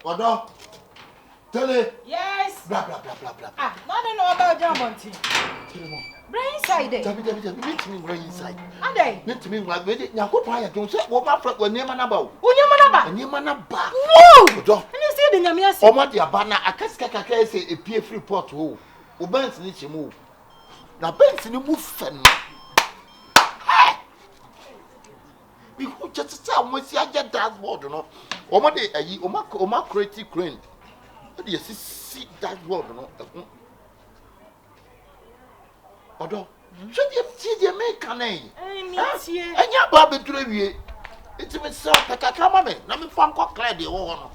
Odo. Tell it. Yes. Blah blah blah blah blah. Ah, no about Jammonty. Brain inside there. Meet me brain inside. And they? Meet me like with Yakopa. Don't say what my friend when near Manaba. Whoa! Odo. And you see the Yamias? Oh, what your banner? I can't say a peer free port. Who? Ubans need to move. Now, Ben's in the move. We could just tell me, see, I get dashboard, you know. Oma de ayi, oma creative crane. What do you see dashboard, you know? Odo, should you see the American eh? And your baby drew it's Mr. Pekakama, let me find what clear the one.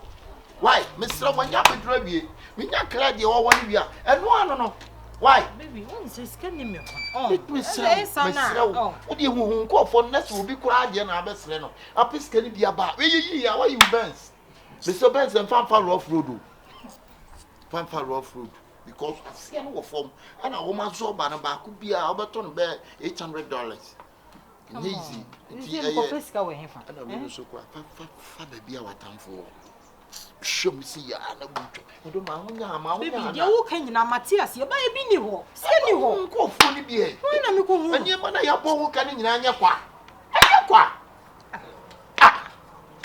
Why, Mr. When you have a drew we not clear the all 1 year, and no. Why? Baby, one is scanning me. It was so. What do you want call for next will be quiet and our best reno. Up is can be about. Why you Benz? Mr. Benz and Fanfare off road. Fanfare off road. Because I scan of form and a woman saw Banaba could be a Alberton bear $800. Easy. It's a so quiet. Father be our time for. Show me see ya na buto. Baby, you can na Matthias, you buy a bini ho. Send you home. Go for me. When am I going? And your man, I have one can in Anya. Ah,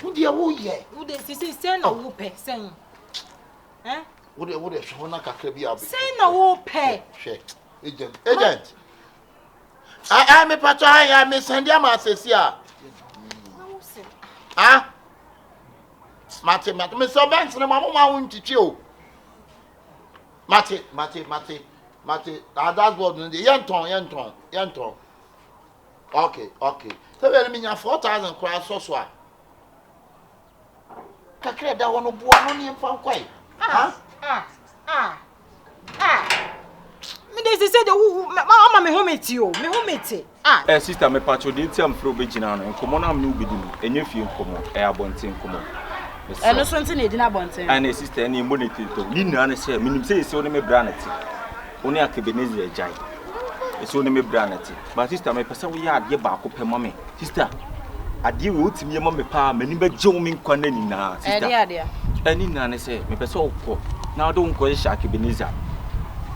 who dear, who ye? Would they send a whoopee saying? Eh? Would a shona cacabia be? Say no whoopee. Agent. I am a patch, I am Miss Sandiama, says ya. Ah? Mate, Mr. Banks and Mamma won't teach you. Mate. That's what the Yanton. Okay. So, I mean, 4,000 crowns so swap. Kakre, that one of one in from quay. Me, they say the mamma me home it you, me home it. Sister, me patcho didn't tell me from Beginana and come on, I'm new with you, and if you come on, airborne come on. And no something they didn't want to. And a sister, any money to Nina say, meaning say it's only me branity. Only ACABENEZER jai. It's only me branity. But sister, my person we are get back up her mommy. Sister, I deal with me, mommy, pa, many bed jooming quanina. Sister, any nana say, me person now don't call ACABENEZER.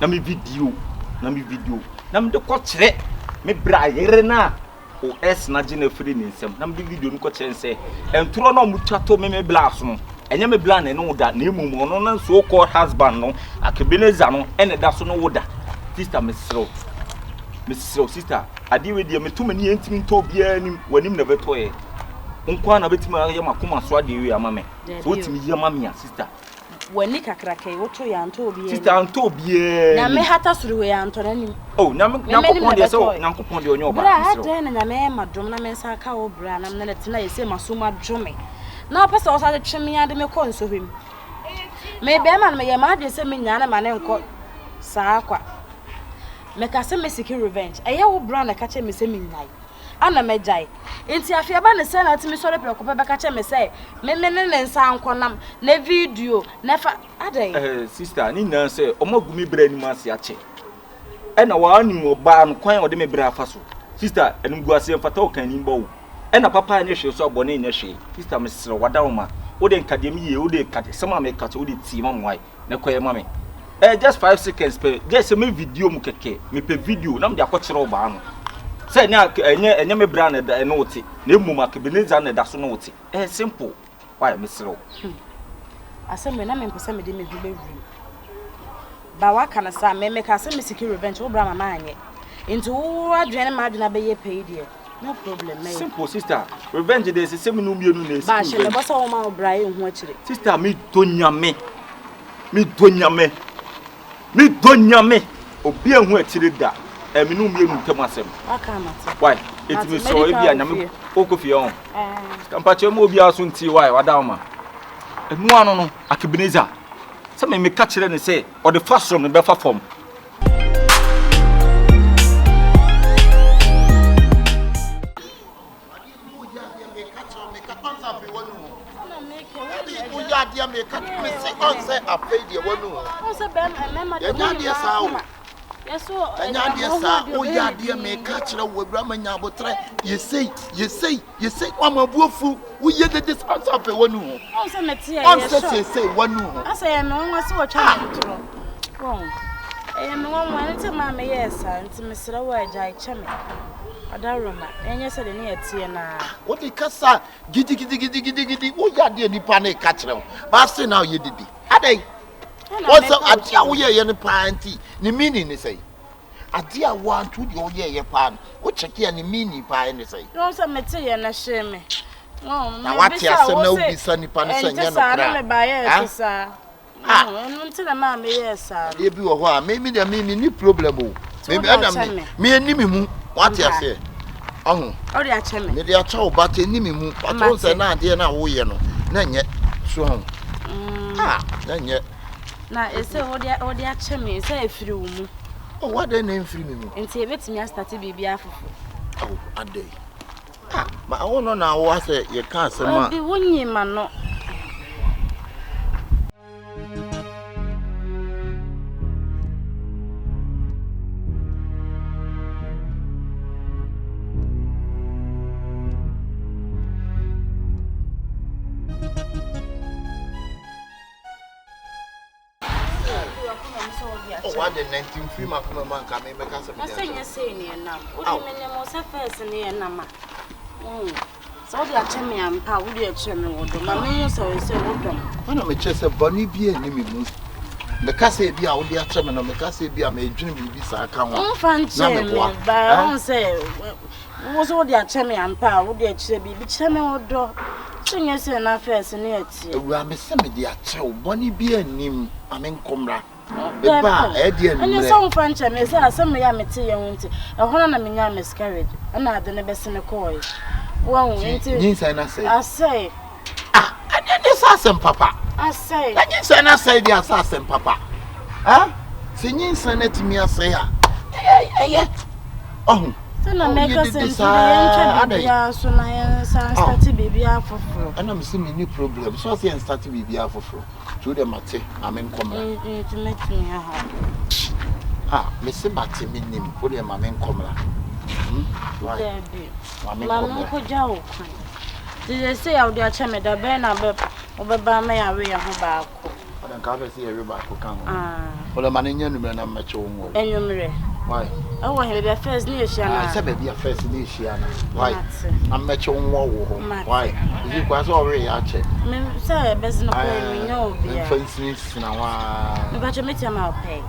Nami video. Nam the coach, me bra, yerena. O S na gina free nsem na mbi video nko chense entro na muchato me blast no enye me blan no da na emum no na so called husband no ACABENEZER no ene da so no woda sister mesro sister ade we de me to mani entimi to bia nim wanim na beto ye nkwa na betimi ya makoma so ade we amame so otimi ya mame sister wani kakrake woto ya nto obi sister anto bia na me hata suru we ya nto nani na kopon de so na kopon de onyo ba bra adan na me madom na me nsa ka wo bra na me na tena yese masoma dwome na pesa o sa de tweme ade me ko nso hwem me be ma na me ye ma de se me nya na ma ne nko saa kwa me ka se me secure revenge eye wo bra na ka che me se me nyai ana me jai enti afia ba ne se na timi sore pe ko be ka che me se me ne nsa ankonam na video na fa adai sister ni na se omagumi bra ni ma se ache ena wa anu oba no kwan o de me bra fa so sister enum guase mfata o kan ni mbo ena papa anya hwe so abone nya hwe sister me sere wada wo ma o de nkadem ye o de kade sama me kache o de ti ma mwai na koye ma me just 5 seconds per just me video mu keke me pe video na me de akokere oba no say enya me bra na da no wote na emu ACABENEZER na da so no wote simple why me sere asembe na me mpesa me de me hu be ba waka na sa me ka se me secure revenge wo bra mama anye into wo adwene ma adwena be ye pay there no problem me simple sister revenge dey se me no mienu na ba she le bosa wo ma wo bra ye hu akire sister me donyame obi ehu akire da me no mienu ntam asem aka mate why it me so e bia nyame okofie on kampache mo obi aso nti why wada ma enu ano no ACABENEZER se me catch ne say or the first room be fa form Yes, so and ya sa o ya dia me ka kire wo Awurama nya abotre you say one mabuofu wo ye the dispense of wonu ho on say meti on say wonu ho asa me won wase wo twa ntro won me won wan nti ma me yes nti me sere wo agya icheme AWURAMA enye se de ne yetie na what the kasa gidi wo ya dia nipa na ka kire ba say now ye didi adai what's up adia wo ye ne pa anti ni meaning ni say adia want to the ye pan wo check ya ni meaning pa ni say no say meti ye na hye me no na what ya say na obi sa nipa ne say nya no kra me ba ye sa no nti na ma me ye sa e bi wo ho a me ni problem o me na me enimi mu what ya say ohun o de ache me me de acha o ba te enimi mu what won say na ade na wo ye no na nye so ho na nye na ese o de ache me say efiri wo mu oh what dey na efiri me mu nti e betimi a start bibia afofo oh ade ma wo no na wo say ye ka asema bi wonyi ma no what the 19 free makuma man ka me ka se na say ni enam o di me mo sa first ni enam so di ache me ampa wo di ache me wodo ma me mo so se wodo wana me che se boni bi enimi mu me ka se bi a wo di ache me no me ka se bi a me dwene bibi sa ka ho na me ba on se wo so di ache me ampa wo di ache bibi che me wodo tinye se na first ni ati ewura me se me di ache wo boni bi enim amen komra Beba, Eddie, and some French, I may say, some ya material, a horn and a miscarriage, and I don't best in a coy. Well, I say, and then the assassin, Papa. I say, and I say the assassin, Papa. Singing Senate me, I say, oh, then I make us say, so I started baby for fruit. And I'm seeing new problem, so I say, and started baby for fruit. To the mate, I'm coming to make me Mr. Matty, meaning, put him, I'm in comla. Mamma could joke. Did they say out there, Chammy, the banner, over by me, I wear her back. I don't cover see everybody who come. Well, a man in your man, I'm much own. And you marry. Why? Oh, I have a first near Shana. I said, be a first near Shana. Why? I'm much own war. Why? You was already at it. Sir, best not me, no, for instance, now, but you meet him, I'll pay.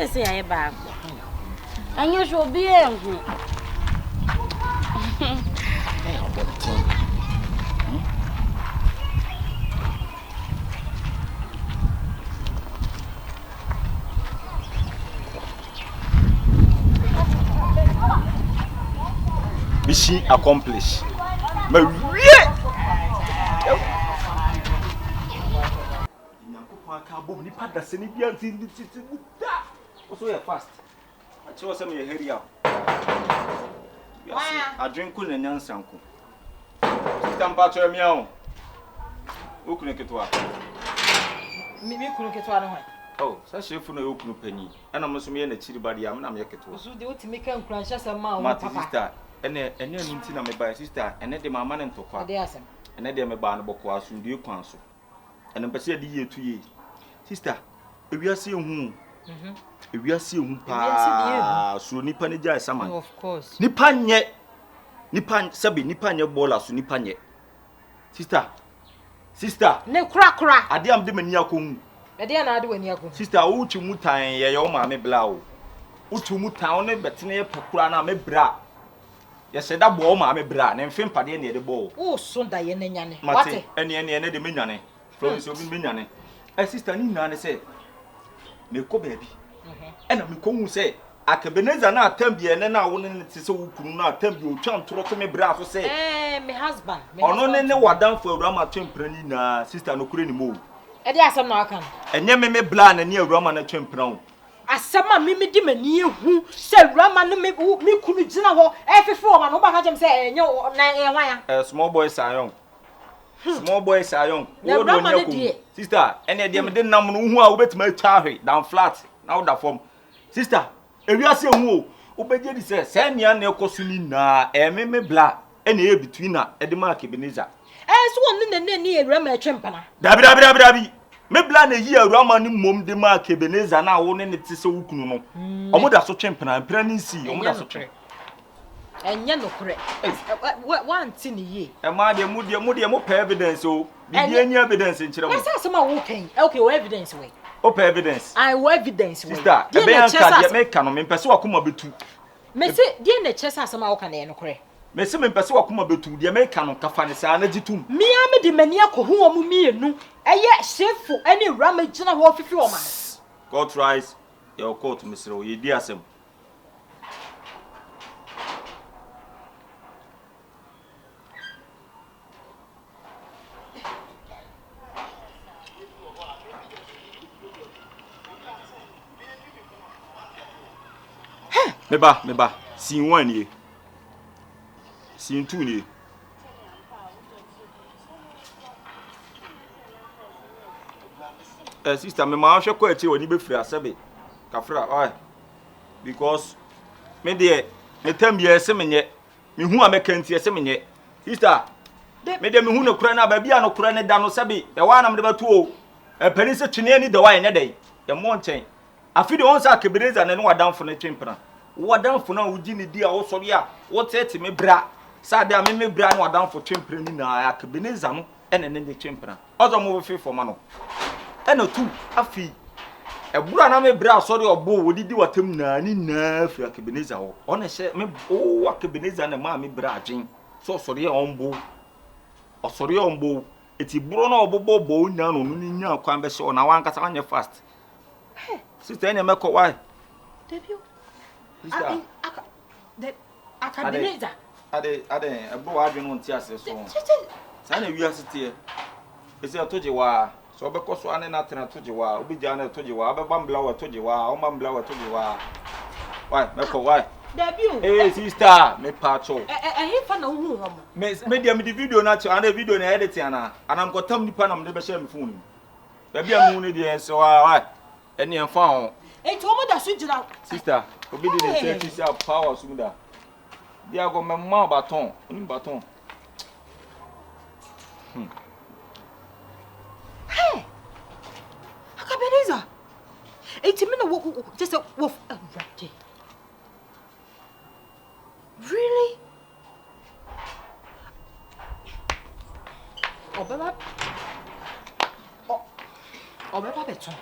Say, I back. And you shall be angry. Mission accomplished. Maria! Also, fast. I chose some hurry up. I drink cool and young sanku. Temperature meow. Who couldn't get to her? Maybe couldn't get one. Oh, such a phone open penny. And I must be in a chilly body. I'm not making it. So they want to make a crunch as a man. My sister, and you're my sister, and let them a man into quite. And let them a barn book was from the council. And I'm persuaded the year 2 years. Sister, if we are seeing whom, if we are seeing whom, so Nipanija Saman. Of course. Nipan yet Nipan Sabi Nipanya Bola, so Nipan yet. Sister, no crack. I damn them in Yakum. I didn't know when you Sister, Uchi Muta and your mammy blow. Uchi Muta, but near Pacrana, me bra. Yes, said that ball, mammy bra, and film paddy near the ball. Oh, so Diane, Mate, and the Mignane, from so Mignane. A sister Nina said, Milko baby. And I'm going to say, ACABENEZER na tembi ene na wo ne tse wo kunu na tembi o twa ntoro to me bra so say my husband ono ne wadan fo awurama twemprani na sister no kure ni mo e dey asem na aka enye me bla na ni awurama na twempran o asem a me di mani ehu se awurama no me kunu gina ho e fefe o ma no ba ka jem se enye na enwan ya small boys are young wo do nya ko sister ene de me de nam no hu a wo betima twa hwe down flat na wo da form sister ewiase hu o obeje di se nia na ekoso ni na me bla e na e between na e de mark Ebenezer so won ne awurama atwempana dabi me bla na yi awurama ni mom de mark Ebenezer na wo ne te se wukunu no omo da so twempana mpra ni si omo da so twem enye no kore wanti ni ye e ma de mo pa evidence o bi any evidence nkyere mo esa se ma wo kan okay wo evidence we o pa evidence I wo evidence we sister e be yanka de make no me pese wakoma betu me se de na chesa asema wo kan e no kore me se me pese wakoma betu de make no kafa ne sa na gitum me am de mani akohu omu mienu eye SHIFO ani awurama gina ho fifi o ma court rise your court misro ye di asem Meba, scene 1 ye. Scene 2 ye. Sister, me ma hwe kwa eche woni be free asebe. Kafra, oi. Because me de me tam ye se menye. Me hu amekanti ye se menye. Sister, me de me hu no kura na ba bia no kura ne da no sebe. E wa na me de batu o. E pani se twene ni de wa ye ne dai. Ye mo nchen. Afi de won sa ACABENEZER ne no wadanfo ne twempena. Wadanfo na wudi ne di a wo sori a wo tete me bra sa de a me bra na wadanfo twempere ni na ACABENEZER no ene ne twempera ozo mo fe fo ma no ene tu afi e bura na me bra sori obo wodi di watam na ni na fi ACABENEZER wo one hye me o ACABENEZER na ma me bra adwen so sori e ombo osori ombo eti buro na obobo bo nya no ni nya kwan be hye na wan kasa wanye fast sister ene me ko why debut ACABENEZER ade ebo adwenu nti ase so sa na wi asete ese atoje wa so obekoso ane na tena toje wa obija na toje wa abebambla wa toje wa o mambla wa toje wa why meko why debut sister me pacho he fa na hu ho me dia me di video na che ana video na edit ana anam kotam nipa na me be share me phone ba bia mu ne dia so why ene en fa ho enti omo da so gira sister obi di the church is power sumuda dia go memma baton oni baton hey ACABENEZER enti me no just a wolf already really Obeba beton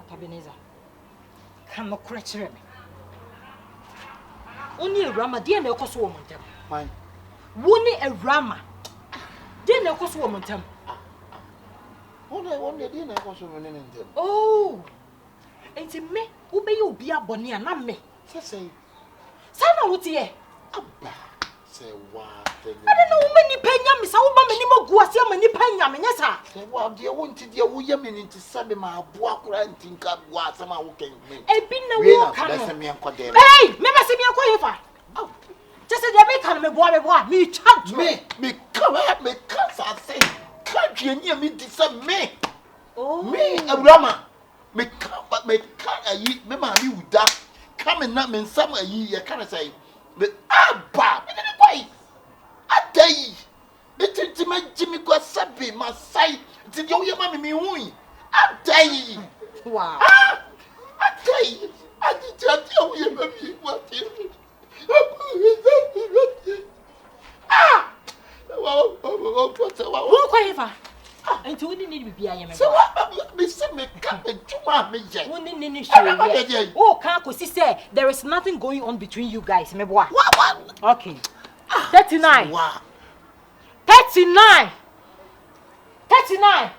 ACABENEZER kan no kure kire me oni awurama de na ekoso wo montem man woni awurama de na ekoso wo montem one de na ekoso wo ne ntem oh enti me wo be ye obi abone a na me sesei sana wote ye abba se wa I don't know how many penya me sa wo ba mani magu ase mani penya me nyesa se wa de wonti de wo ye me nti sabe ma abo akura nti nka bo asema wo ken me e bi na wo ka no hey me ba se me akwa yefa just say be kan me boa me chat me ka sa say ka dwani me nti sa me oh me awurama me ka ayi me ma mi wuda ka me na me nsam ayi ye kana say me abba me de kwai adai iti ma jimi kwa sabi masai ti yo ye ma mi hui adai wow adai ati yo ye ma mi kwa ti Enti woni ni bibia yeme. So what me say me ka me tuma me je. Woni ni hwe. Oh, kan ko si say there is nothing going on between you guys, me boa. What? Okay. 39. Wow. 39. 39.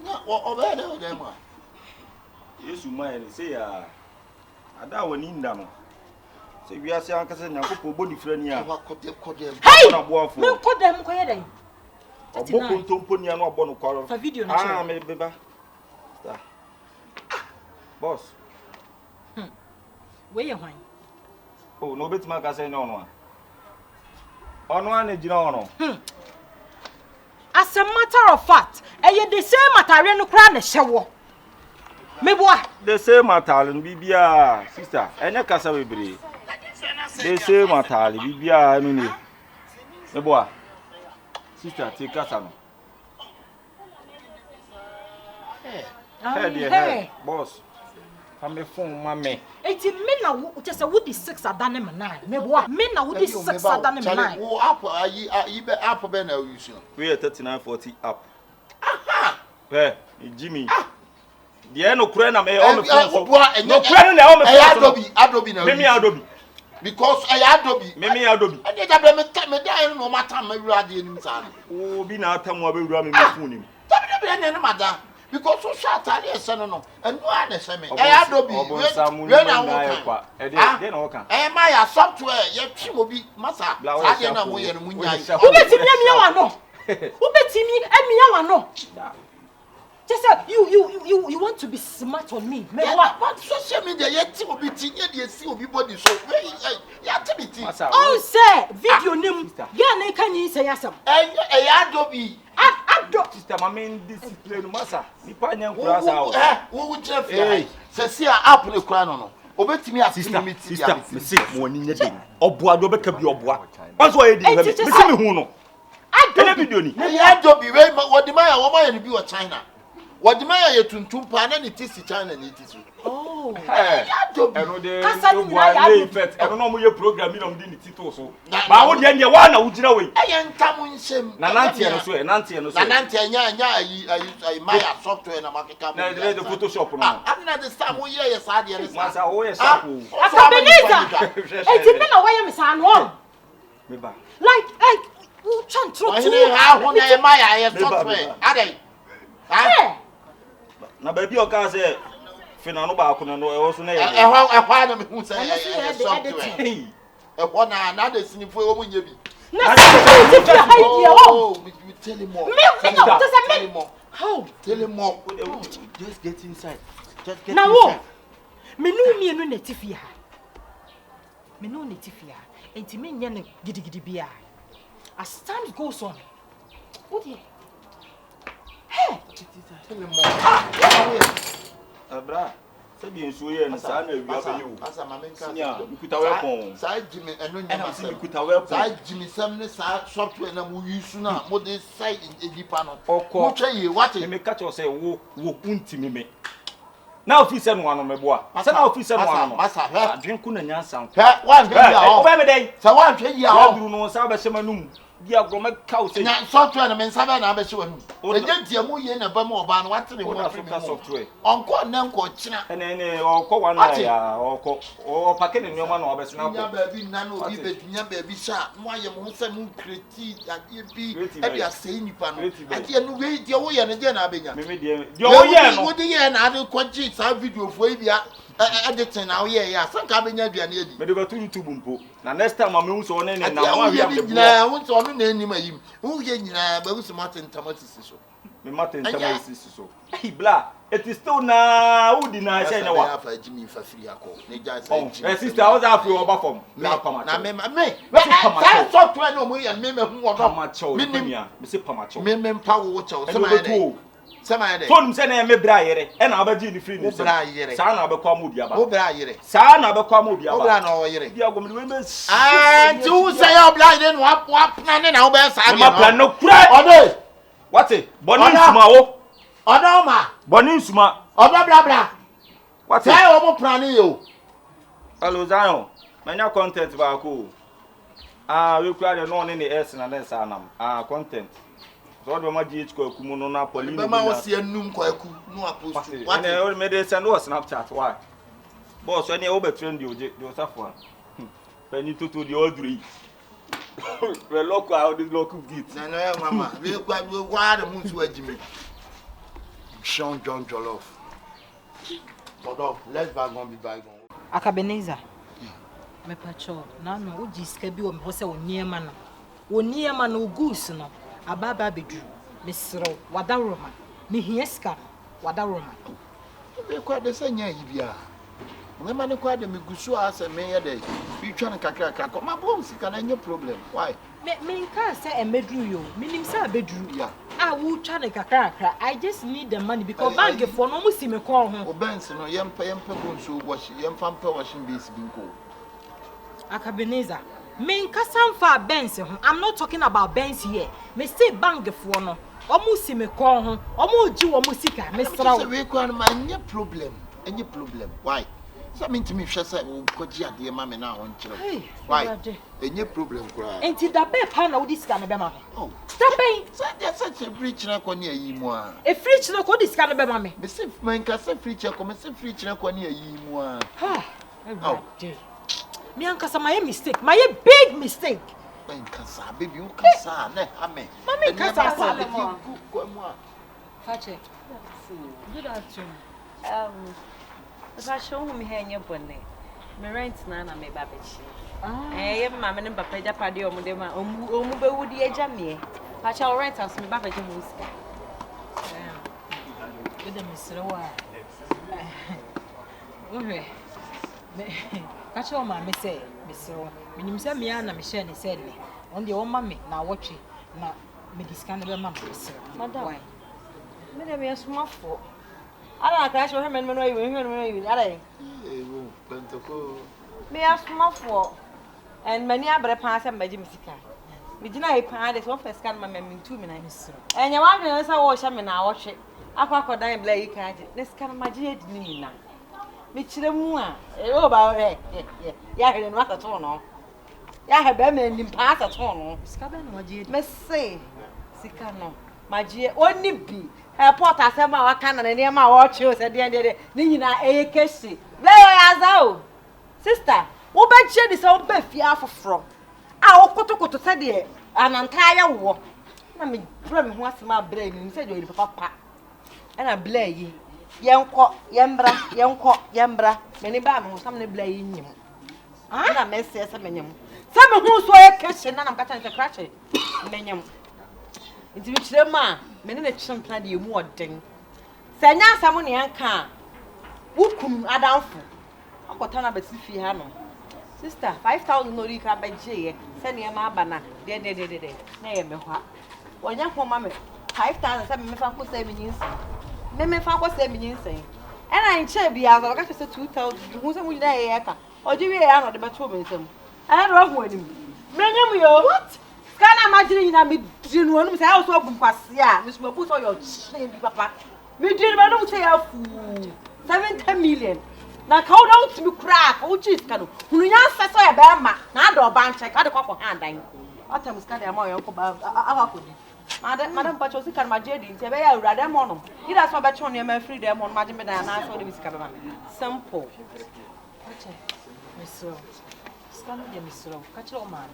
Na obe na o dem a. Yesu man say ya. Ada woni nda no. Say wi ase ankasa nyankopɔ bɔ ni frani a. Hey! Me kodem ko yeden. Oboko ntompo ni anu obɔ no kwaro. For video no. Ah, me beba. Star. Boss. Where you hwan? Oh, no betima ka say no no. Ono an ejina ono. As a matter of fact, the same material no kra na hyewo. Me boa. The same material bibia, sister. Enya kasa bebre. The same material bibia no ni. Me boa. Sister, take kasa no. Hey, boss. I'm phone mama. Eti me na wo just wo di 6 adane me 9. Me boa. Me na wo di 6 adane me 9. Wo app ayi be app be na use no. We are 3940 app. Aha. Hey, Jimmy. The no kure na me o me phone so. No kure na o me phone so. Adobe na. Me Adobe. Because Adobe. Me Adobe. And dey da me die no matter me wura de nim sa. Oh, bi na atam wa be wura me phone nim. Tabi na madam. Because so short ali ese no enu a na ese me Adobe we na wo kan e dey na wo kan ma ya software ye twim obi masa sa de na mo ye no munyai ubetimi emiya wa no ubetimi emiya wa no just you want to be smart on me me what but social media ye ti obi ti ye de si obi body so ya activity oh say video nim ya na kan yin say asam Adobe sister mama in discipline masa ni pa nya nkura sa o wo jefia se app ne kura no obetimi asisi mi ti ya me say mo ni nya den oboa do beka bi oboa once o ye di me say me hu no Adobe video ni Adobe we wodi ma ya wo ma ya ni bi wo China wodi ma ya tuntum pa na ni tisi China ni tisi oh Adobe eno de oboa le effect eno no mo ye program ni no di ni tito so ba wo de wa na wo gina we eye ntam nsem na nantie no so e nantie no so na nantie nya ayi Maya software na makeka na de Photoshop no amna de sa mo ye sa de ne sa masa wo ye sa ko ACABENEZER eti me na wa ye me sa no me ba like you chan tro to ha ho na ye Maya ye software adai na ba bi o ka say fina no ba ko no e wo so na ye ehwa na me hu say software ehwa na de sinifo wo mu nye bi na say ti idea oh you tell him more me tell him more how tell him more just get inside inside na wo me no mienu na tifia me no na tifia enti me nya na gidigidi bia as time goes on what here hey tell him more abra se bi enso ye na sa na wi abeyo asa mamenka sia ikuta weapon sa jimi eno nyama se ikuta weapon sa jimi sam ne sa software na mo use na mo de side edipa no mo twa ye what me ka cho say wo untimi me na office no ano meboa se na office no ano masa he adwenku na nyansa he wan hwe ya o ba me dey sa wan hwe ya o duru no sa ba se manum di agroma ka o se na software na me nsa ba na ba se wanu ejentia mo ye na ba mo oba no wate ne mo afri me software onko na nko kina ene onko wan na ya onko o pake ne nyoma na obese na ko nya ba bi na no bi bedunya ba bi sha mo aye mo se mo kreti ade bi e bi asei nipa no ade no we die wo ye ne je na abenya me die o ye no wo die ye na ade kwaji sa video fo e bia editing na wo ye ya sanka abenya aduane adi me de go to YouTube mpo na next time ma me hu so ne na mo ahia na wo so no na enim ayim wo ye nyina ba wo so matin tamatisi so me matin tamatisi so bla it is still na wo di na say na wa fa jimi fa free akọ ne ja say sister how that free oba form na me software no mo ye me hu wo no me say pamacho me mpa wo cho se ma ye sama ye so nim se na me bra yere e na abaji ni free ni so sa na abekwa mo di aba wo bra yere sa na abekwa mo di aba wo bra na wo yere di agom we me tu say your blind then wa plan na wo be sa ma plan no kura odo what boni nsuma wo odo ma boni nsuma odo bla bla what say wo mo plan yo hello Zion manya content ba ko we kura de no ne s na sa nam content So the GH KYEKYEKU no na Pauline. Mama was here num KYEKYEKU no apost. What they made they send us Snapchat why? Boss when you over trend you suffer. When you to the old three. We local how this local git. No mama, we why the moon to Jimmy. Sean John Jollof. But let's bygone be bygone. ACABENEZER. Me pacho na no oji ska bi o me hose oniema no. Oniema no goose no. Ababa bedru. Me sro wadaroma. Me hieska wadaroma. We kwa de sanya yibia. Me ma ne kwa de me gusu ase me ye de. Bi twa ne kakra kakra. Ma bom sika na nye problem. Why? Me nka say emedru yo. Minim say abedru. Yeah. Ah, wo twa ne kakra kakra. I just need the money because bank for no mu si me ko ho. Obensi no yempa bonso wash yemfa mpa washing base binko. ACABENEZER. Me nka samfa bensi ho. I'm not talking about bensi here. Me say bank for no. Omu si me ko ho. Omu ji wo mu sika. Me sra wo. We kwa ma nye problem. Any problem. Why? So mean to me hwe say wo koji ade ma me na won kire. Why? Any problem kura. Enti da be pa na wo disika ne be ma me. Oh. Da be. So there such a breach na kwa ne ayi mu a. E fridge no ko disika ne be ma me. Me say man ka say fridge ko me say fridge na kwa ne ayi mu a. Ha. Oh. Me ankasa my mistake. My big mistake. Man kasa baby you kasa na ame. Mama kasa sa le ko mu a. Fache. Good afternoon. If I show me here in your bonnet, my rent na me babichi. Eh, mamma and papa japadi or mudema, mube would ye jammy. I shall rent us me babichi muska. Good, Mr. Wa. Okay. Catch all my say, Mr. When you say me and Michelle said me, on the old mammy, now watch it, now me discount of mamma, sir. Madame, me a small for. I don't catch your him and when you are. Me a small for. And many other pass and by Jimmy Sika. We did not pay this one first scan my memory 2 minutes. And your one is I watch him and I watch it. I can't die blay can't. This kind of magic Nina. Michel oh, about it. Yeah, I didn't want at all. No. Yeah, I have been in pass at all. Scabbing what you must say. Sika no. My dear, only be. Airport as ever I can and near my watch you at the end of the day. Nina AKC. There as sister, what bet you this old Beffy off from? Our Koto to say an entire war. I mean, from what's my brain and said you papa. And I blay ye. Young cock, yambra, many bam, some blaying him. I may say some some who's were catching and I'm catching the crash. Menium. Into which the man, many a champion you more thing. Say now someone young car. Who come a downfall? I'm got an abbey hano. Sister, 5,000 no you can buy Jay, send your mabana, dear. Nay, me what? When young mamma, 5,000 7 could say me insane. Memmy found was 7 years saying. And I ain't sure be out of 2,000 who's a wood day, or do you out of the bathroom? I had wrong with him. Bring him your what? Can I imagine I mean, you want to say, I was open past, yeah, Miss Mapus or your shame, papa. Me did, I don't say a fool. 70 million. Now, call out to me crack, oh, cheese canoe. Who you answer so a bama, not a bunch, I got a couple hand. What time is that? I'm my uncle about Madam Pachosi can my jading, say, I rather mono. He does not bet on your free them on Madame and I saw the Scabba. Simple. Miss Rowe. Scan the Miss Rowe. Catch your mammy.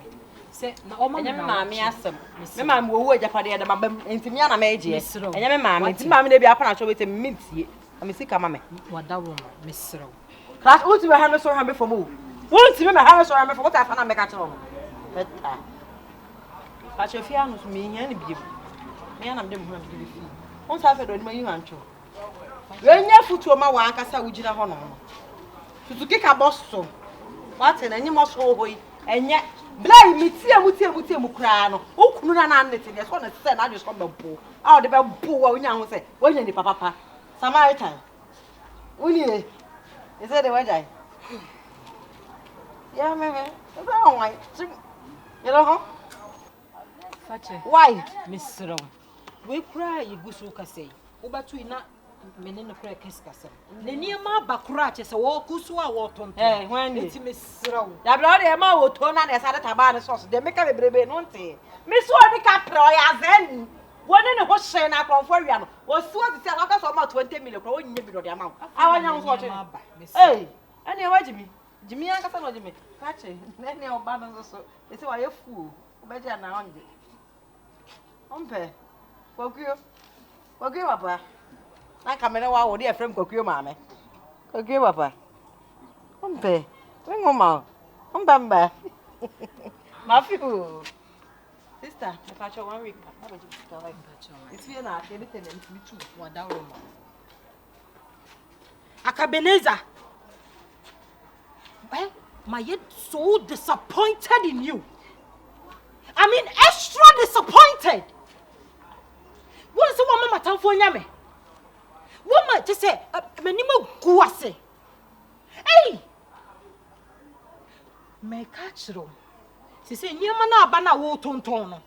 Say, no, mammy, ask them. Miss Mamma will wait upon the other Intimiana Major. And your mamma, mammy, they be up and I show it a minty. I'm a sick mammy. What that woman, Miss Rowe. Class, what's your hammer so happy for move? Won't you remember how I saw him for what I found I make at home? But your fiance me any be. Me and I'm them who have to be free. Once I've heard my you and when you put to my work, I saw Ujina Honor. To kick a boss so. What and any more so and yet, blame me, Tia Mukrano. Who couldn't anything? That's what I said. I just come the pool. Oh, the bamboo, when you say, when you papa. Samaritan. Will you? Is that the way I? Yeah, maybe. You know, why, Miss Rowe? We cry, you go so say. Obatu na menene cry keskasa. Ne niema bakura che se wo kusua wo tonto. Eh, when it's Miss Rowe. Da blood e ma wo to na na sa de taba ne sauce. De make bebrebe no nte. Me so ni ka pro ya zen. One in a horse shine up on for you. Was what to tell us about 20 million for one year the amount. I want to watch it. Hey, and you watch me. Jimmy, I can't Jimmy. Catch it. Then your banners also. They say, why you fool? Better now. Umpe. Kokyo. Kokyo, Papa. I come in a while, dear friend Kokyo, Mamma. Kokyo, Papa. Umpe. Ring Mama. Umbamba. Matthew. Sister, I catch you 1 week. It's here now. Anything and me too. What down room. ACABENEZER. Well, my head so disappointed in you. I mean, extra disappointed. What is the woman matter for Yame? Woman just say, "Menimo guase." Hey, me catch you. She say, "Nyama na abana wo tonton."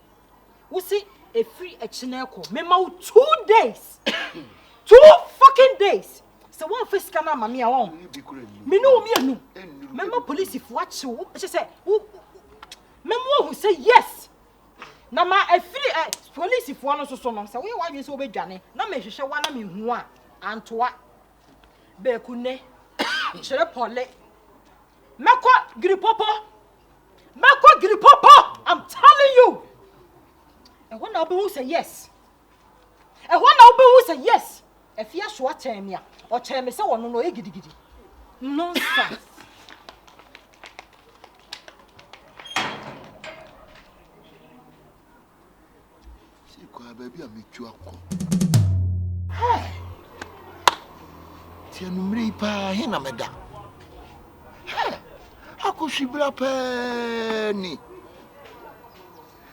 We see a free echineko. Me mau 2 days, 2 fucking days. So one face kana mami awon. Me no me anu. Memo police if watch you. She say, "Memo who say yes." Na ma a free police if one so no. Say we wan so be dwane. Na me hwehwe wa na me hu a antoa. Be kunne. Chere pole. Meko gripopo. Meko gripopo. I'm telling you. And when I be say yes. And when I be say yes. If you so attem ya or tell me say one no gidigidi. Nonsense. See kwa baby am metu akọ. Ti anumre pa he na meda. Akoshibra pa ni.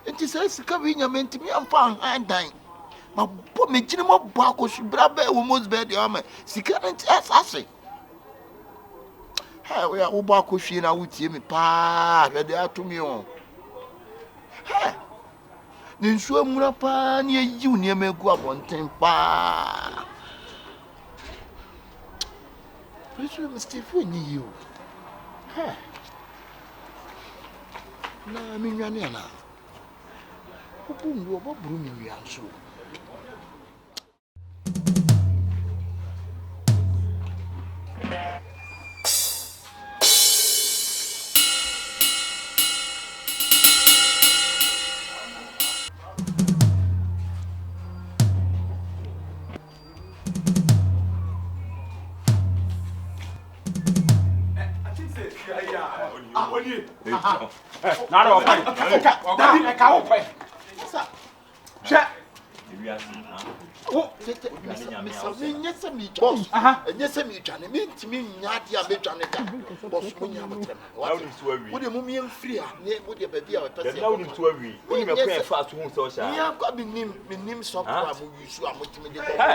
Enti say sika bi nyamenti mi amfa handan. Ma bo me gine mo bo akoshibra ba wo mos be de am. Sika enti asase. We are bo akoshie na wutie mi pa, hwe de atumi on. Ni nsuo mura pa ni ayiw ne emagu abonten pa. Presu Mr. ni you. Na mi nwane ana. Obu nwo boburu mi wianso.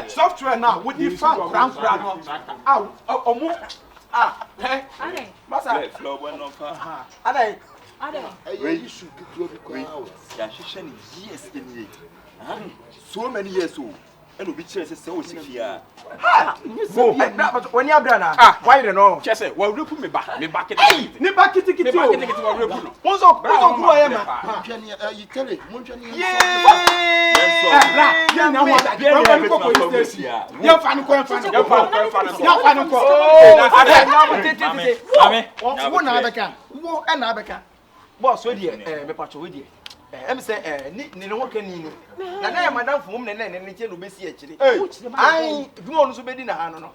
Software now with the fan hey, Masa, flow went off. Ade, You should get your years in it. So many years old. And we be so here. When you are done, why don't know? Just say, well, look me back. Me back it. Me back it. What's up? Who I am? You tell it. Boss, where dear, me patch with you. Em say ni no work ni na na madam fo mum na ne tie no besi akire ai bi wonu so bedi na ha no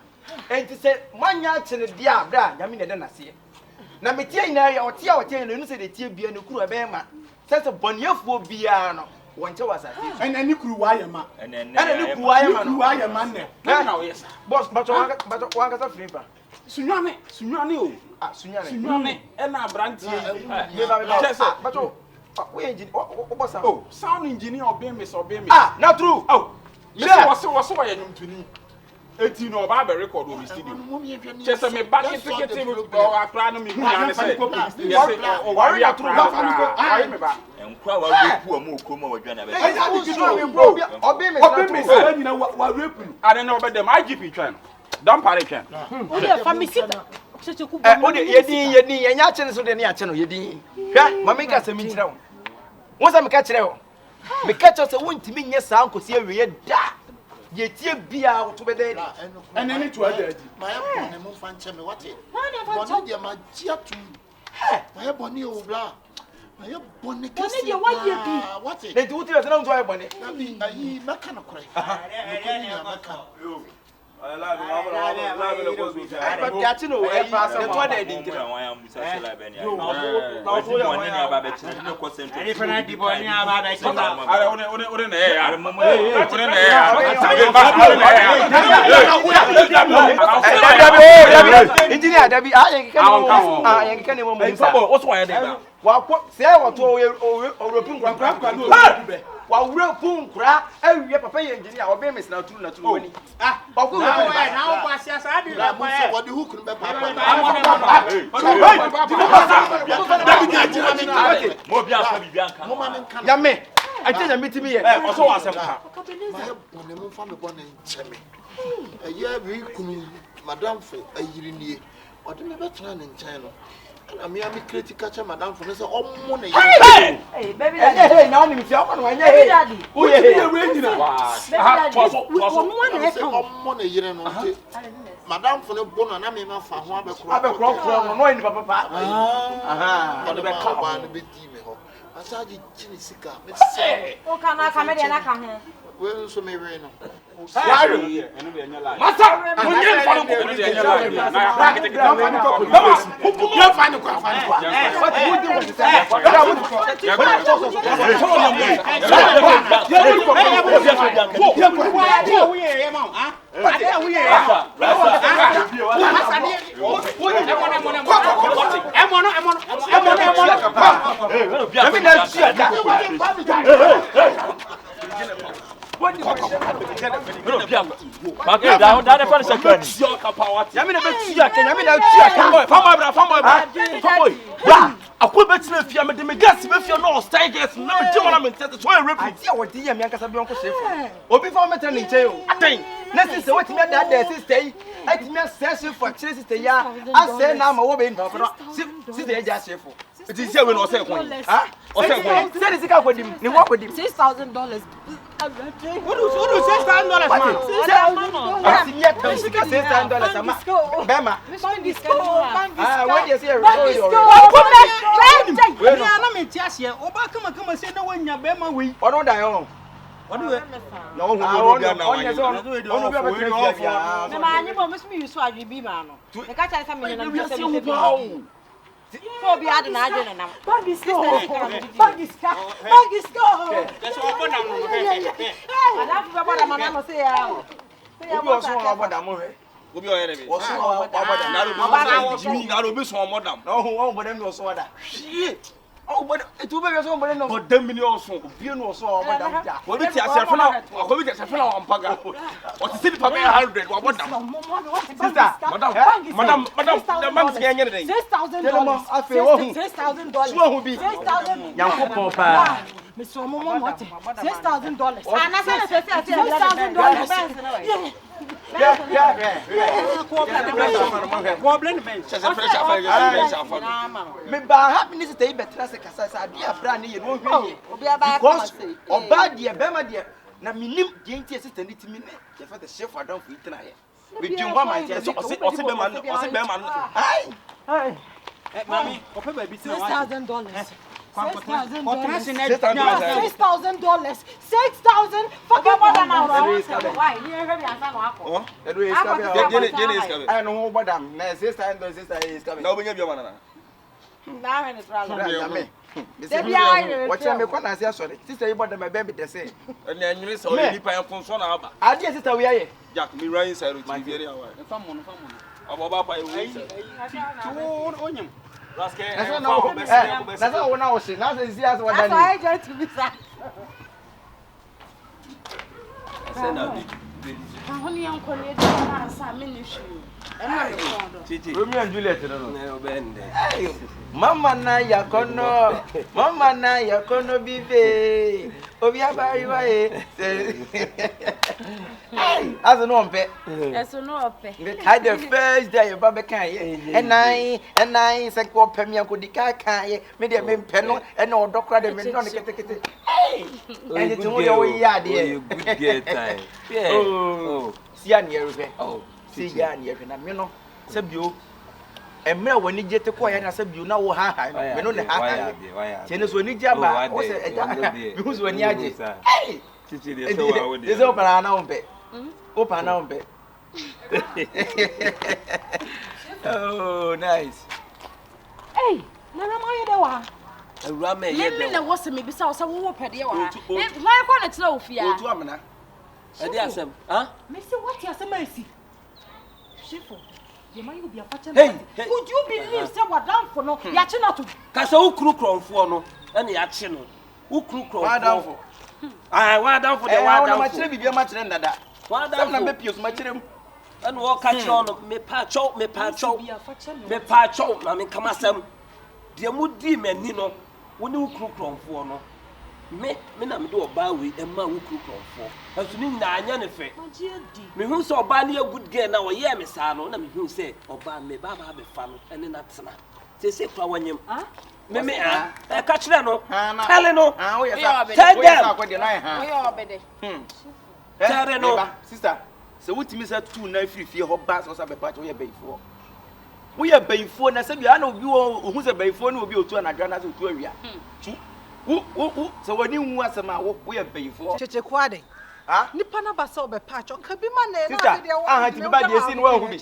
enti se manya akire dia bra nyame ne de na se na me tie ina ya otie no se de tie bia no kuru ebe ma se boniefo bia no wonche wasase ene ni kuru wa ya ma ene ni kuru wa ya ma no wa ya ma ne na yes boss but wanga sa flipa sunyane o sunyane e na brantie me ba chese but we engineer boss oh sound engineer obey me not true oh yeah was ya nyum tuni eti no ba be record o mi studio chese me back it o akra no mi hu na say yes o wari akra wari me ba enkwa wa repu am okrom wa dwana be obey me say nyina wa repu ade na obey dem IGP twan don pare twan o de famicita checheku o de yedin yenya ache so de ne ache no yedin hwa mama ka se mi kire wo won se me ka kire wo Me catch us won't me yes uncle see we da. Ye tie bia to be there. And then it was my fan chemi what it. What did my chia to my bonny obla. My bonny cassie what it. They do it as long as I bonny. I mean, I can't cry. I love you. But that you know, I pass on what I didn't. Engineer, Debbie, I can't. What say what Wa wura pun kura awie papa engineer obe miss na turu na turu wani ah ba ku na kwa siasa adi la kwa e what the hook no be papa mo bia fa bibia nka mo ma me nka ya me aje mitimi ye oso wa asem ka ma ye bone mo fa me bone ncheme ye bi kunu madam fo ayiri nie ode me betra ne nchen no I mean, I'm critical, madam, for this. Oh, money. Hey, baby, hey, now me feel on when you daddy. Who you here? Money, you know, madam, for the bone, and I mean, my father, I have a crop from no in papa. Aha, and the car one bit deep. I saw you, Chinny Sika. Oh, can I come in and I come here? Well, so maybe no. Why are you here? Master, when you find the What is it is here when I say one. Huh? Or say one. Say this guy with him. You walk with him. $6,000. What do $6,000 man? $6,000. Bema. When you say what do so be adding agent now. Badest. That's all for now. I love what I'm say. Who also about that movie? Who be your enemy? Also about that. Now be so madam. No, who but them also that. Shit. Oh, but it will be so but no. But them million so be no so madam. What be yourself now? What be yourself now on paga? What is it for me 100? What madam? Sister, madam, the man's getting anything. $6,000. $6,000. So who be? $6,000. Yanko papa. Mr. Momo, what? $6,000. And I said $6,000. Me ba happiness stay better say kasa say dia bra ne ye no hwe because oba dia bema dia na minim dia ntie sister ni timi ne ye fa the chef adam for itna here we do one my so o se bema no ai Mami, ope ba bi $6,000. $6,000. Fucking more than why? You hear me answer no akọ. I know what am na sister is coming. na obenye bi mana Na when is rather. What you me kwana say sorry. Sister you bother my baby dey say. na anyire so ni pa enfon so na aba. Ade sister we aye. Jack me right inside of TV area wa. Fa mo. Aba pa e wo. Tu onyam. Raske. That's all now she. Now say see as what That's why I just to be sad. Say na bi. Ahoni yankole de na sa ministry. Romeo and Juliet no bende. Mama na yakono bibe. Obi abari wa e. As no ompe. Yes no ope. I the first day you baba kan ye. And I say ko pem yan ko dika kan ye. Me de me mpe no e na odokra de me no ne kete. Hey. And it mo yo ya de. Good girl time. Yeah. Oh. See an here we. Oh. See ya here na me no. Sebio emra woni jete ko ya na sebio na wo ha me no ne ha chene so ni jaba o se me hu so ni aje eh chichi de so wa wo de so para na ompe o pa na ompe oh nice Hey, nana ma ye de wa AWURAMA ye de me na wo se me bisa wo se wo pede wa why ko na tira ofia o tu amana e de asem ha me say what you say mercy SHIFO you might be a father. Could you believe say what down for no ya chi not to kasa ukuru kronfo no na ya chi no ukuru kronfo wa down for wa down for the wa down ma chire bibia ma chire ndada wa down na me pios ma chire mu and wo ka chiro no me pa chow na me kama sam de mu di mani no wo ni ukuru kronfo no me na me do oba we e ma ukuru kronfo asu ni na anya ne fe me hu so oba na good girl na wo ye me sa no na me hu say oba me baba be fa no ene na tena se kwa wanyem me e ka kire no tele no wo ye sa ko de na ha wo yo obede tele no sister se wutimi sa tu na frifie ho ba so sa be pa wo ye beifo wo ye beifo na se bia na obi wo hu se beifo na obi otu na dwa na se otu awia so wani hu asema wo ye beifo cheche kwade ha nipa na ba se obepacho ka bi ma na na de wo ti ba de esi no wa hu bi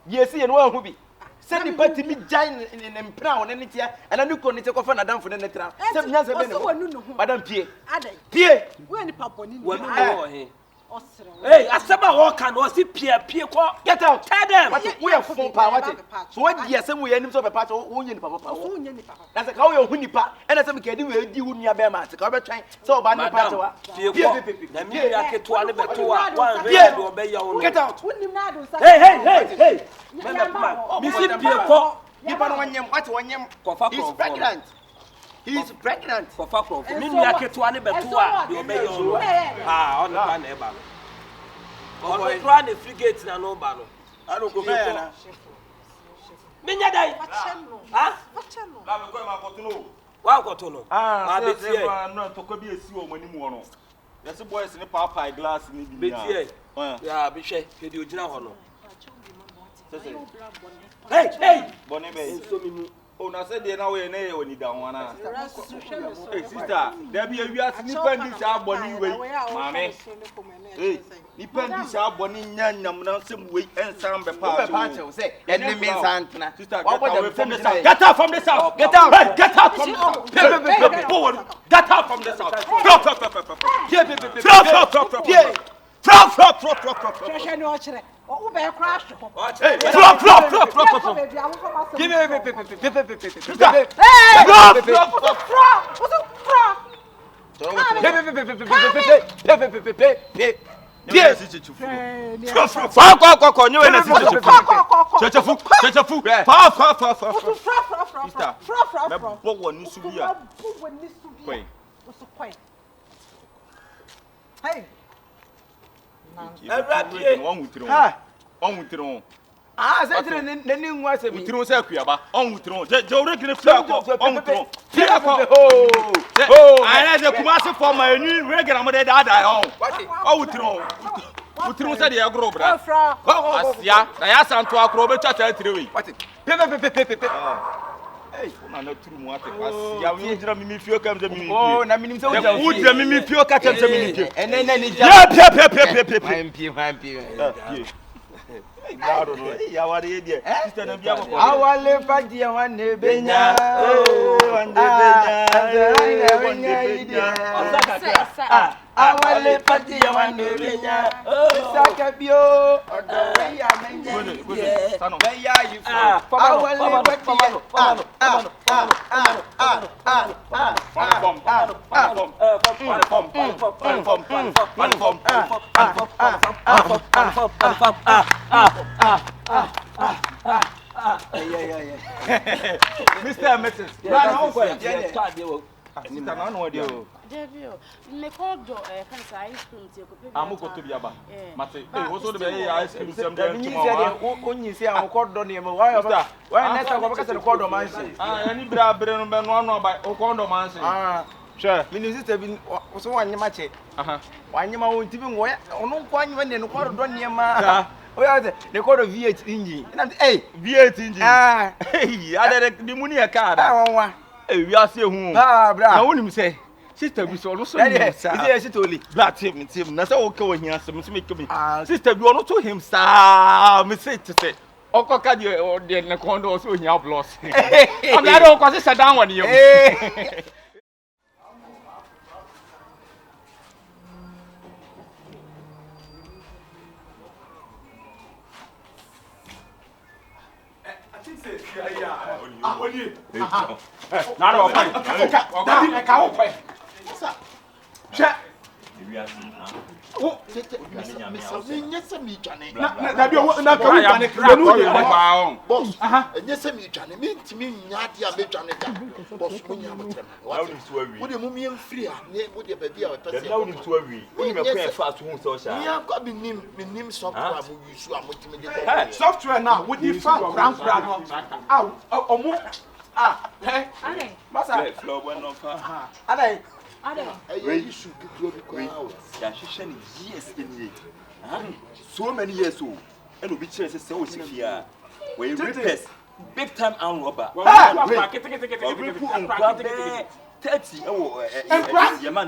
ye si ye no wa hu bi se ni pati mi jain ne mpra wo ne tia ana ni ko ne te ko fa na danfo ne tra se nya se be ne madam pie pie wo ni papa ni wo he hey asaba ho kan o si pie ko get out tell them we are fun pa what so what dia se mu ye nim so be pa wo nye ni papa wo nye ni papa na se ka wo ye hu ni pa ena se me ke di we di hu nua be ma se ka be twan se o ba ni pa to wa pie na mi ya ke to ale be to wa wan re do be ya wo get out woni na do sa hey mi si pie ko ni pa no wanyem what wanyem he's pregnant for fa ko mi nua ke to ale be to wa do be ya wo on pa na e ba on try the frigate na no ba no I don't go there na me nya dai ha la me ko ma ko tuno wa ko tuno be tie no to ko bi esi o mani mu no yes boys ni papa glass ni bi na be tie ya be hwe ke di ogina ho no hey bone be enso mi mu o na se de na we na ye oni da ho na hey sister there be wi as ni pandi sa boni we mame hey ni pandi sa boni nyanyam na sem we ensam be pa che say enemy santna sister get out from this house get out hey get out from this house get out from this house cheche no chere o be crash ko give say tire nani nwa se bi utiro se akuaba on utiro je ore gine fia ko on utiro fia ko ana ze kuma se for my new regular mo de da on o utiro se de agro bra asia na ya santo akro be chacha tire we pe hey una na turu mu ate asia we jira mimi fio kam ze mimi oh na minim se uja u jira mimi fio ka kam ze mimi fio ene ni ja pe pie Claro, no. Ya wari die. Sister na bia ko. Awale faji wane benya. Wane benya. awale pati ya wanurenya sakabio odowe ya menye ya yifu awale pati Mr. and Mrs. Devio, me called ice cream to I'm going to be about. Mate, also the ice cream. When you say I'm called on him, why next time I can call on my say? Any brother, Ben, one by Okondo Mansion. Sure, Minister have been also one you match it. Why you won't even wear on one when you call on your man. They call a V8 engine. Hey, V8 engine. Hey, I had the money a car. We are still home. I wouldn't say. Sister, we saw also. Yes, it only. Black him, that's all going here. Some make me. Sister, you are not to him, sir. Me say to say. Okadio or the Nakondo also in your loss. I'm not all because it's a down on you. Software now with the frank Masa flow when no fa. Adai. You should go because Yes, in so many years old. And we be chasing so here. Where you repairs big time and robber. 30 your man.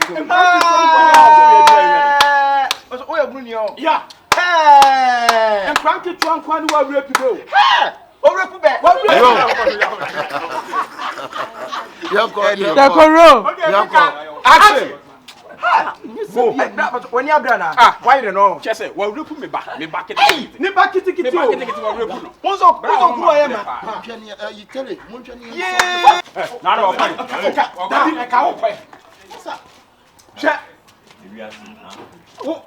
Oh, you're Bruno. Yeah. And Frankie Trunk one who are ready to go. When you are brother, why you know? Just say, well, look me back. Me back it. Me back it. What's up? Who I am? You tell it. Yeah. Now, I can't pay. Check. Oh,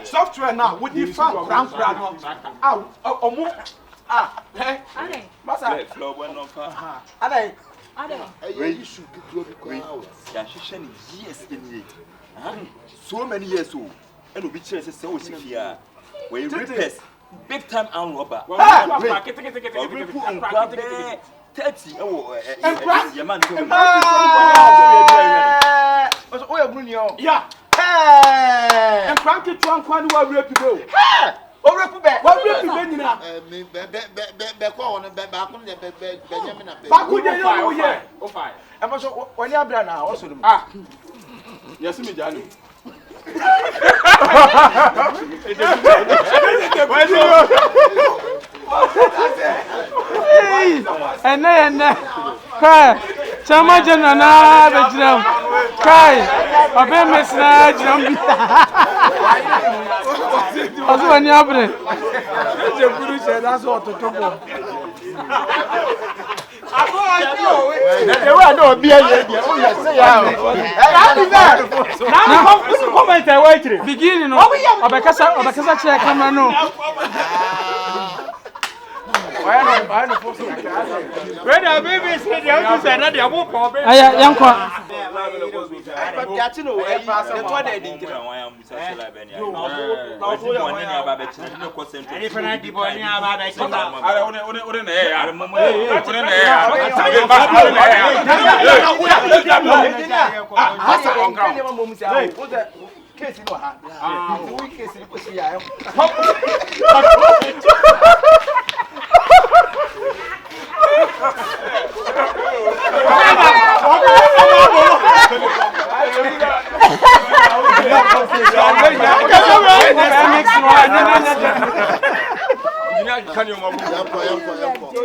software now with the frank hey, Masa flow when no fa. Adai. You should go because Yes, in so many years old. And we be chasing so here. Where you repairs big time and robber. 30 your man. Oh, you're Bruno. Yeah. And Frankie Trunk one who are ready to go. What will you be now? When you are brother now, also. Yes, me, Johnny. And cry. Chama Janana, the drum. Cry. A bit miss na jump. Also, when you are brother, that's what to talk about. they were no be here. Oh, yes, say now, comment I wait. Beginning of Abacasa check camera no. When the baby said the other side, not the whoop.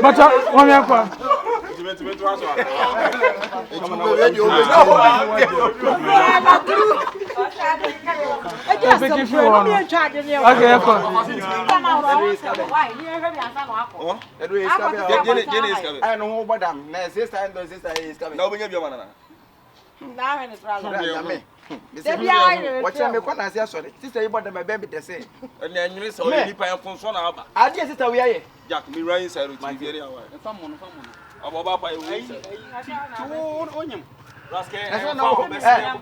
But one me akwa. What's your me sorry? Sister, you bought my baby to say. And then you saw me by a phone. I guess it's a way. Jack, me right inside with my very hour. Someone. About by way.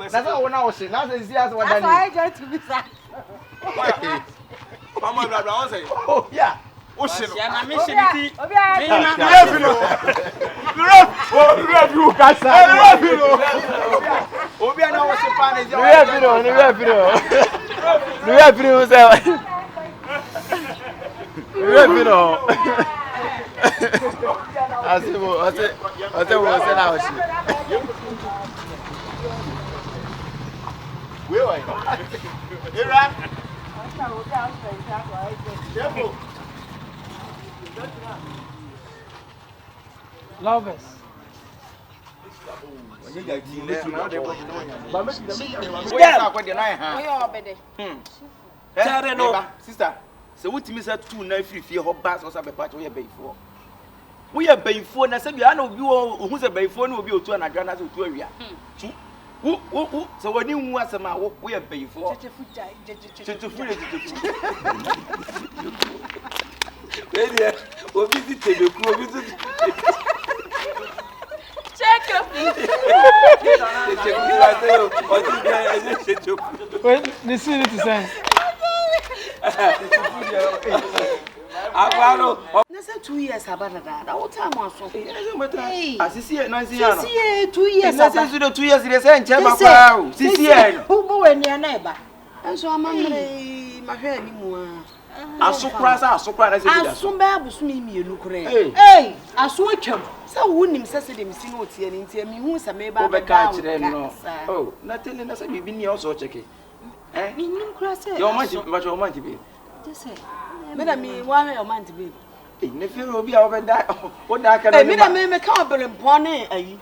That's all when I was saying. Now this is what I got to be said. Oh, yeah. Ocean, I miss it. Lovers. Sister, so what me say 2 na free fear hot bass or sabe patch we before. We are before na say I know you who say before no be otu na dwana so otu awia. Who so when you want some we are before. Baby, obi ti tebeku obi ti check up. Wait, this is it to say. That's 2 years about that. What time was so? Asisi na nsi ya no. Sisi 2 years. Na sisi 2 years dey say nche ba kwa. Sisi ya no. Who when you neighbor? Enso amamre mahwe ni mu a. Asukra na say. Asumba abusu mi mienu kure. Eh, asu atwam. Sa wonim sese dem si no tie ni ntia mi hu sa me ba ba. Ka kire no. Oh, na tele na say bibi ni also cheke. Eh? Mi nim kura say. Your man be. Just say. Me da mi wa your man be. Eh, ne fi obi a obeda. O da ka na. Eh, me da me ka obere ne ayi.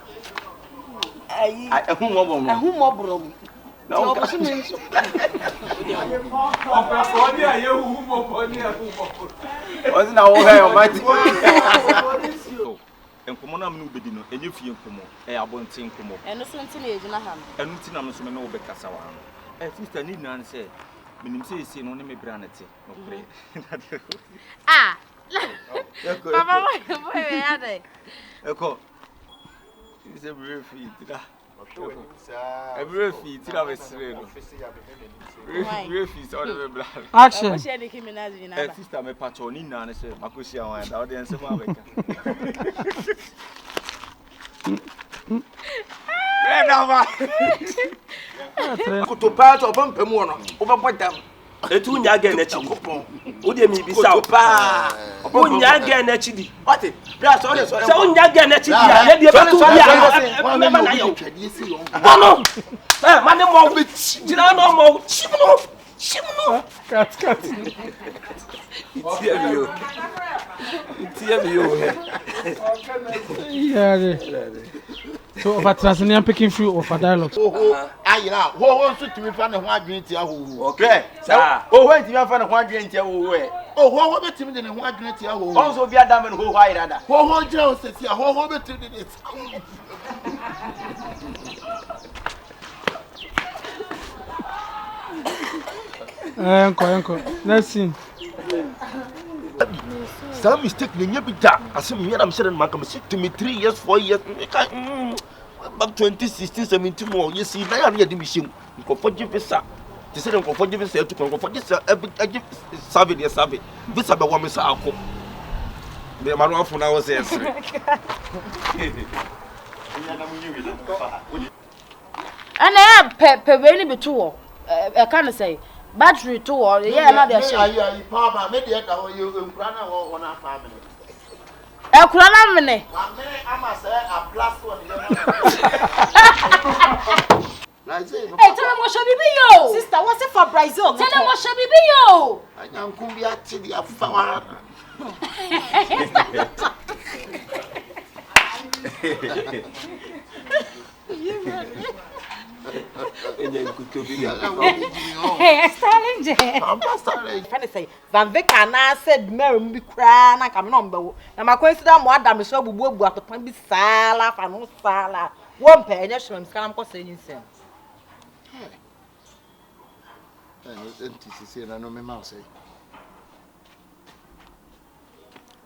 Ayi. Ehun mo bo mo. Ehun mo bro mo. Na o so me so. O pe so ni aye hu mo bo ni ehun mo. O si na wo ha your man. Enkomo na me no bedi no enye fie enkomo abonte enkomo eno so nti na ejina ha eno nti na me so me no be kasa wa no sister ni nan say minim say ese no ne me bra na te no pre papa boy ya dey eko is a brave feet da brave feet tira be sire no brave feet all the bra Action. Sister me pacho ni nan say makosi awan da audience ma abeka Kuto part of Bumpemu no over dam. Etu nya ga na chi. Wo de mi bisa o pa. O nya ga na chi di. What it? Bra so so. Se o nya ga na chi di a na de ba tu ya. Me ma na yo. Bono. Ma ne mo jina no mo. Chimno. Cut. Itia mi yo. Yeah. So over Tanzanian picking through of a dialogue. Ayira, wo so timi fa ne ho adwen ti aho. Okay. Oh, when you fa ne ho adwen ti aho we. Oh, wo betimi de ne ho adwen ti aho. On so bia da me ho ayira da. Wo jira o sesi a wo betimi de it. Enko. Let's see. Some mistake the new bita. As me am saying man come sit to me 3 years 4 years. Back 2016 17 more. You see na ya dey mission. Ko forge visa. They say ko forge visa to ko forge every service. Visa be wo me sa akọ. The man one for now was yes. And I pe we ni beto e kan say battery to or yeah na dey share. Yeah, power me dey da you nkura na wo na family. E kura na mene. Ama say a blast one. Hey, tell them what should be yo. Sister, what's it for Brazil? Tell them what should be yo. Anyankum bi ati dia fa. Hey, Starling. I'm not Starling. Fanny say, Van Vicker now said, Mary be crying, I come on, but I'm a coincident, what damn is so we will go up to Pambi Sala, and no Sala. One penny, I'm saying, I know my mouse.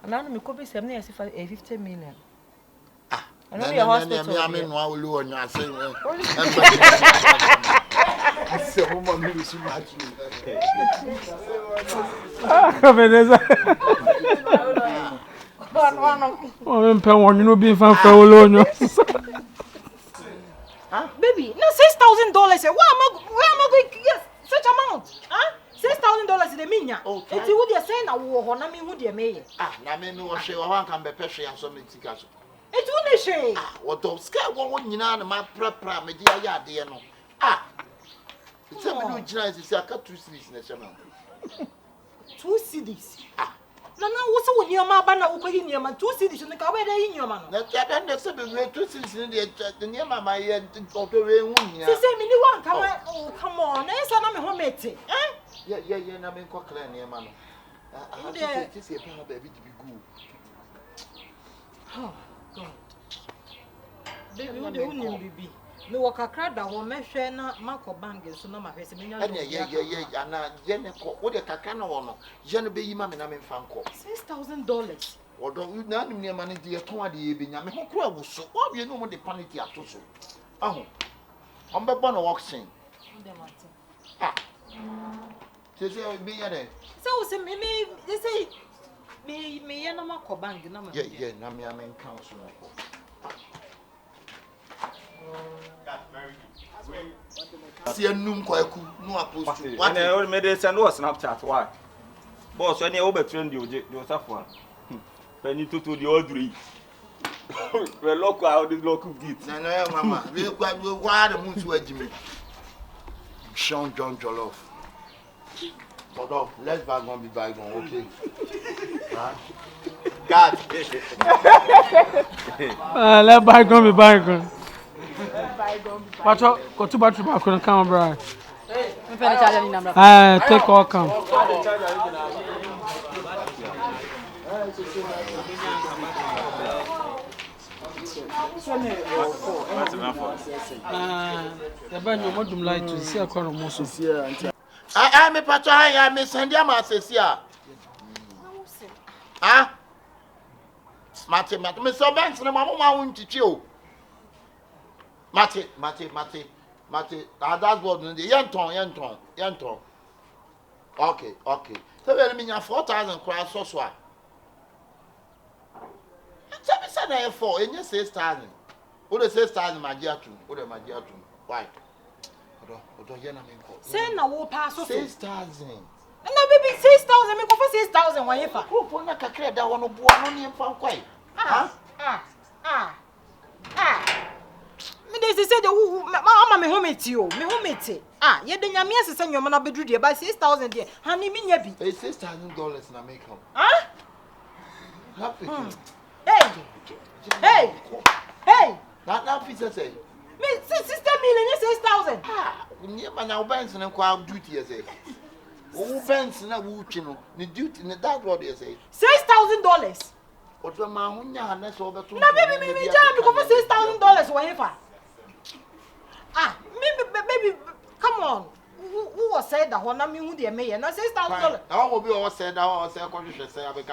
And now, me copy 50 million. I know Then your hospital. I mean, while you are not saying, so woman who is much. ACABENEZER. Oh, I'm paying you know being fan for Olonio. Baby, no $6,000. Where am I going to get such amount? Huh? $6,000 the minya. Okay. It's who they are saying I will honor me who they may. Ah, na me no hwe wa kan be pehwe ya so me tika so. It's who they say. Ah, what of scare one nyina na ma pra me dia ya de no. Ah. It's a me no gina is aka 2 cities national. 2 cities. Ah. Na wo se woni ma ba na wo kwahi ni ma 2 cities no ka we dey ni ma no. Na ya ben de se be 2 cities ni de ni ma ma ye odo we hu nya. Se me ni wan ka oh come on. Na esa na me ho mete. Eh? Yeah, na me ko kra ni ma no. Ah, this is a baby to be good. Oh God. Baby, who the union baby? Me waka krada wo mehwe na mako bank so na ma hwese me nya. Yeah, ana je ne ko wo de kaka na wo no. Je no be yi ma me na me fa nko. $6,000. Odo na nim ne ma ne de to ade ye be nya me ho kro aguso. Wo be no mo de panity ato so. Aho. On be born auction. Ah. Say be ya there. So say me they say me ya na mako bank na ma. Yeah, na me amen council. See a num kwaku no apost. What the me dey send us Snapchat why? Boss when you over trend you safwa. When you to the odri. We local how the local git. Na mama, we why the moon to ejimi. Sean John Jollof. Hold up, let's bygone be bygone, okay? Huh? God. Let bygone be bygone. Pacho, go to battery back on the camera. Take all come. The band you want to like to see a corner most here. I me pacho I me send ya ma sesia. Ah? Mate me so banks na mama ma won chichi o. Mate. That's what the yenton. Okay. So we mean 4,000 cross so. So we said na 4 and you 6,000. Who the 6,000 magia tu? Why? Odo ye na me ko. Say na wo pass so 6,000. Na baby 6,000 me go for 6,000 wan yefa. Ko na kakra da wono boa no ne mfa kwai. Me dey say the mama me hometi o. Me hometi. Ah, ye de nyame asese nyoma na bedru de ba 6,000 de. Hani me nya bi. $6,000 na make come. Huh? Happy. Hey. Now officer say. Me 60 million 6,000. Ah, we man now banks na kwa duty you say. Who banks na wo twi no. Ni duty ni that what you say. $6,000. Odo ma hunya na so beto. Na baby me jam because $6,000 wan yefa. Ah, baby, come on. Who was said that one? I mean, who the mayor? No $6,000. I will be all said. I will say, I will say, I will say,